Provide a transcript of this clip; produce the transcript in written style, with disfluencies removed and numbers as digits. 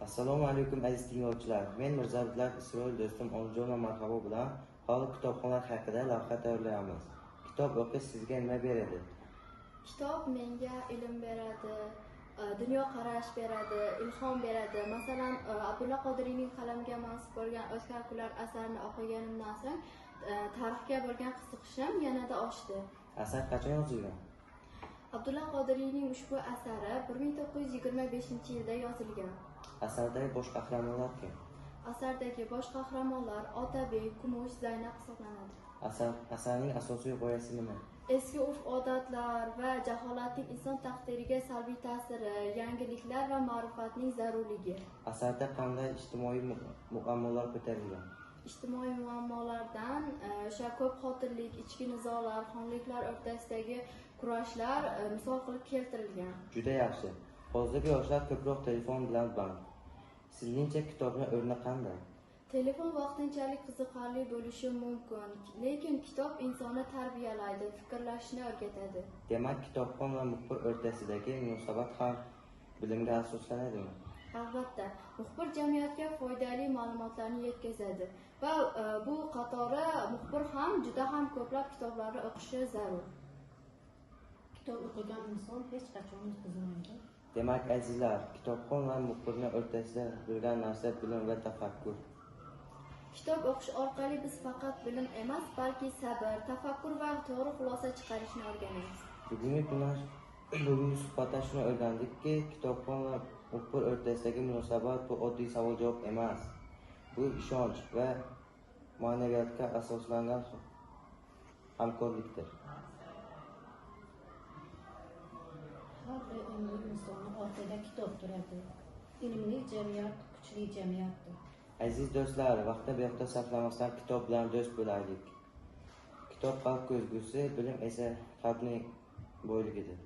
Assalomu alaykum aziz tinglovchilar. Men Mirzabitlar Isroil do'stim Onajon va Marhabo bilan hozir kitobxonlar haqida lavha tayyorlayapmiz. Kitob o'qish sizga nima beradi? Kitob menga ilm beradi, dunyoqarash beradi, ilhom beradi. Masalan, Abdulla Qodiriyning qalamga mansub bo'lgan O'tkir kunlar asarini o'qiganimdan so'ng tarixga bo'lgan qiziqishim yanada oshdi. Asar qachon yozilgan? Abdulla Qodiriyning ushbu asari 1925-yilda yozilgan. Asardagi bosh qahramonlar kim? Asardagi bosh qahramonlar Otabek, Kumush, Zaynab hisoblanadi. Asarning asosiy g'oyasi nima? Eski urf-odatlar va jaholatning inson taqdiriga salbiy ta'siri, yangiliklar va ma'rifatning zarurligi. Asarda qanday ijtimoiy muammolar ko'tarilgan? Ijtimoiy muammolardan o'sha ko'p xotirlik, ichki nizolar, xonliklar o'rtasidagi kurashlar misol qilib keltirilgan. Juda yaxshi. Hozirgi yoshlar ko'proq telefon bilan band. Sizningcha kitobning o'rni qanday? Telefon vaqtinchalik qiziqarli bo'lishi mumkin, lekin kitob insonni tarbiyalaydi, fikrlashni o'rgatadi. Demak, kitobxon va muxbir o'rtasidagi munosabat ham bilimga asoslanadimi? Albatta, muxbir jamiyatga foydali ma'lumotlarni yetkazadi va bu qatori muxbir ham juda ham ko'plab kitoblarni o'qishi zarur. Kitob o'qigan inson hech qachon yutqazmaydi. Demak, azizlar, kitobxon va muxbirning o'rtasida bo'lgan narsa bilim va tafakkur. Kitob o'qish orqali biz faqat bilim emas, balki sabr, tafakkur va to'g'ri xulosa chiqarishni o'rganamiz. Bugungi suhbatda shuni o'rgandikki, kitobxon va muxbir o'rtasidagi munosabat bu oddiy savol-javob emas. Bu ishonch va ma'naviyatga asoslangan hamkorlikdir. Har bir ilmli insonning ortida kitob turadi. Ilmli jamiyat kuchli jamiyatdir. Aziz do'stlar, vaqtni behuda sarflamasdan kitob bilan do'st bo'laylik. Kitob qalb ko'zgusi, bilim esa qalbning boyligidir.